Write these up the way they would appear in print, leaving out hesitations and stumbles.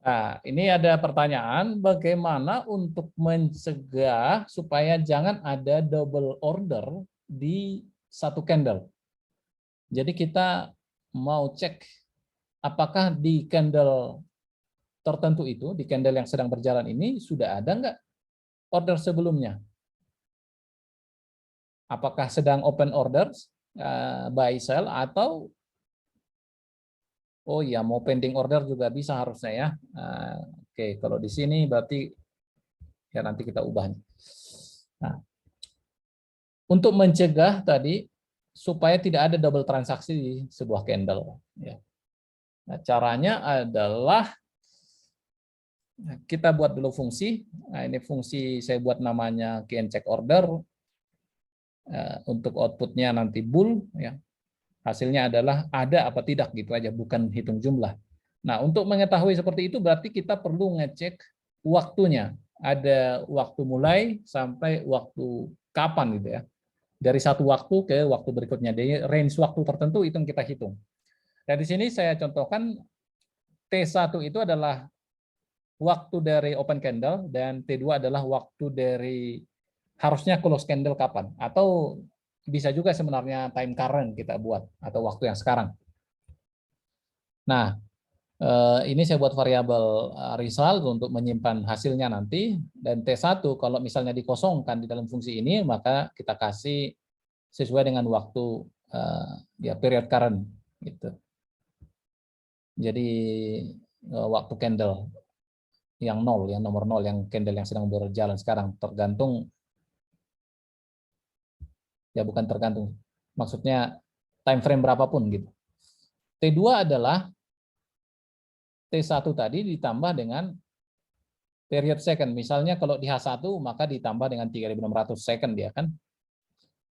Nah, ini ada pertanyaan, bagaimana untuk mencegah supaya jangan ada double order di satu candle. Jadi kita mau cek apakah di candle tertentu itu, di candle yang sedang berjalan ini, sudah ada nggak order sebelumnya. Apakah sedang open orders, buy sell, atau oh ya mau pending order juga bisa harusnya ya. Oke, kalau di sini berarti ya nanti kita ubah. Nah, untuk mencegah tadi supaya tidak ada double transaksi di sebuah candle. Ya. Nah, caranya adalah kita buat dulu fungsi. Nah, ini fungsi saya buat namanya key check order. Untuk outputnya nanti bool, ya. Hasilnya adalah ada apa tidak gitu aja, bukan hitung jumlah. Nah, untuk mengetahui seperti itu berarti kita perlu ngecek waktunya. Ada waktu mulai sampai waktu kapan gitu ya. Dari satu waktu ke waktu berikutnya. Jadi range waktu tertentu itu yang kita hitung. Dan di sini saya contohkan T1 itu adalah waktu dari open candle dan T2 adalah waktu dari harusnya close candle kapan, atau bisa juga sebenarnya time current kita buat atau waktu yang sekarang. Nah, ini saya buat variabel result untuk menyimpan hasilnya nanti, dan T1 kalau misalnya dikosongkan di dalam fungsi ini maka kita kasih sesuai dengan waktu ya period current gitu. Jadi waktu candle yang nol, yang nomor 0, yang candle yang sedang berjalan sekarang, tergantung ya, bukan tergantung, maksudnya time frame berapapun gitu. T2 adalah T1 tadi ditambah dengan period second. Misalnya kalau di H1 maka ditambah dengan 3.600 second dia kan.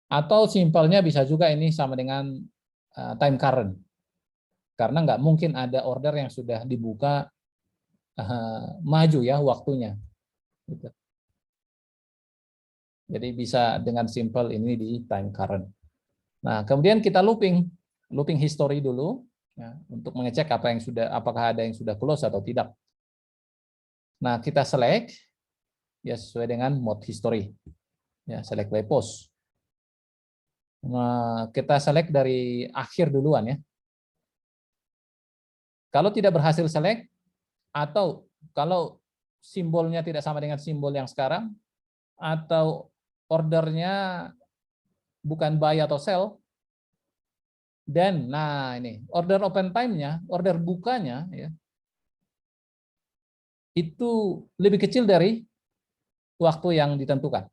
Atau simpelnya bisa juga ini sama dengan time current. Karena nggak mungkin ada order yang sudah dibuka maju ya waktunya. Gitu. Jadi bisa dengan simple ini di time current. Nah, kemudian kita looping history dulu ya, untuk mengecek apa yang sudah, apakah ada yang sudah close atau tidak. Nah, kita select ya sesuai dengan mode history. Ya, select by post. Nah, kita select dari akhir duluan ya. Kalau tidak berhasil select atau kalau simbolnya tidak sama dengan simbol yang sekarang atau ordernya bukan buy atau sell, dan nah ini order open time-nya, order bukanya ya, itu lebih kecil dari waktu yang ditentukan.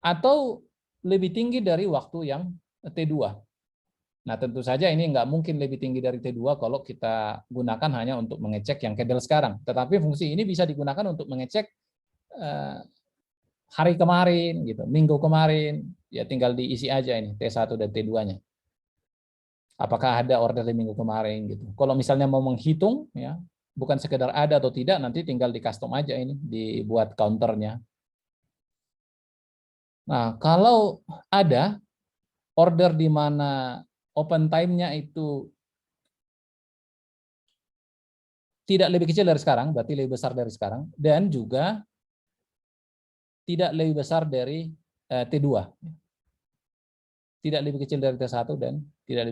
Atau lebih tinggi dari waktu yang T2. Nah, tentu saja ini nggak mungkin lebih tinggi dari T2 kalau kita gunakan hanya untuk mengecek yang candle sekarang. Tetapi fungsi ini bisa digunakan untuk mengecek hari kemarin, gitu, minggu kemarin, ya tinggal diisi aja ini T1 dan T2-nya. Apakah ada order di minggu kemarin gitu. Kalau misalnya mau menghitung ya, bukan sekedar ada atau tidak, nanti tinggal di custom aja ini, dibuat counternya. Nah, kalau ada order di mana open time-nya itu tidak lebih kecil dari sekarang, berarti lebih besar dari sekarang, dan juga tidak lebih besar dari T2. Tidak lebih kecil dari T1 dan tidak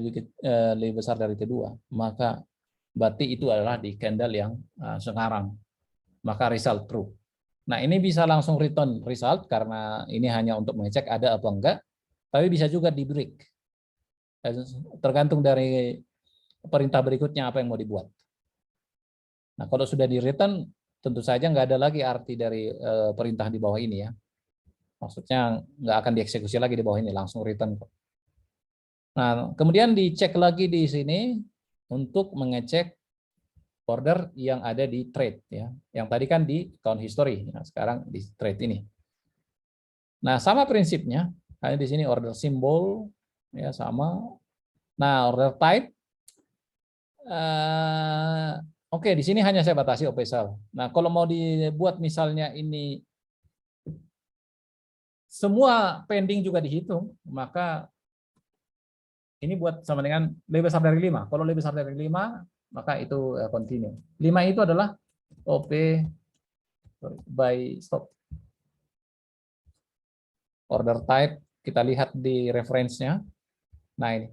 lebih besar dari T2. Maka berarti itu adalah di candle yang sekarang. Maka result true. Nah, ini bisa langsung return result karena ini hanya untuk mengecek ada apa enggak, tapi bisa juga di break. Tergantung dari perintah berikutnya apa yang mau dibuat. Nah, kalau sudah di return, tentu saja nggak ada lagi arti dari perintah di bawah ini ya. Maksudnya nggak akan dieksekusi lagi di bawah ini, langsung return. Nah, kemudian dicek lagi di sini untuk mengecek order yang ada di trade ya. Yang tadi kan di count history, nah, sekarang di trade ini. Nah, sama prinsipnya, hanya di sini order simbol ya sama. Nah, order type oke, di sini hanya saya batasi OP sell. Nah, kalau mau dibuat misalnya ini semua pending juga dihitung, maka ini buat sama dengan lebih besar dari 5. Kalau lebih besar dari 5, maka itu continue. 5 itu adalah OP buy stop. Order type kita lihat di reference-nya. Nah ini.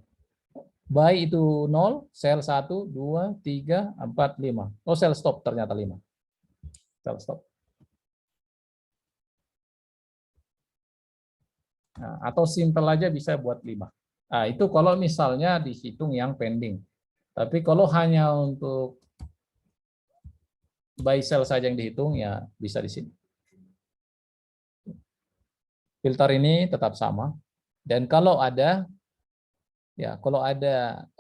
Buy itu 0, sell 1, 2, 3, 4, 5. Oh, sell stop ternyata 5. Sell stop. Nah, atau simple aja bisa buat 5. Nah, itu kalau misalnya dihitung yang pending. Tapi kalau hanya untuk buy sell saja yang dihitung, ya bisa di sini. Filter ini tetap sama. Dan kalau ada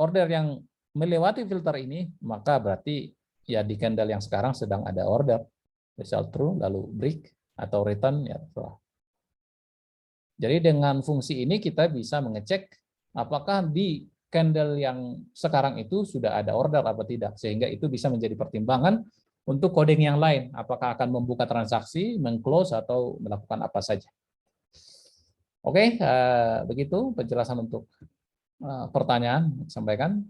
order yang melewati filter ini, maka berarti ya di candle yang sekarang sedang ada order. Result true, lalu break atau return, ya setelah. Jadi dengan fungsi ini kita bisa mengecek apakah di candle yang sekarang itu sudah ada order apa tidak, sehingga itu bisa menjadi pertimbangan untuk coding yang lain, apakah akan membuka transaksi, meng-close atau melakukan apa saja. Oke, begitu penjelasan untuk pertanyaan sampaikan.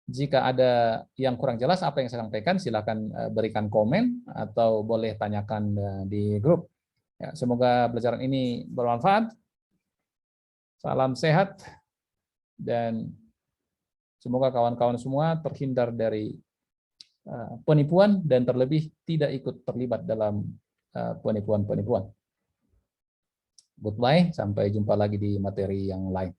Jika ada yang kurang jelas apa yang saya sampaikan, silakan berikan komen atau boleh tanyakan di grup. Ya, semoga pelajaran ini bermanfaat. Salam sehat dan semoga kawan-kawan semua terhindar dari penipuan dan terlebih tidak ikut terlibat dalam penipuan-penipuan. Goodbye, sampai jumpa lagi di materi yang lain.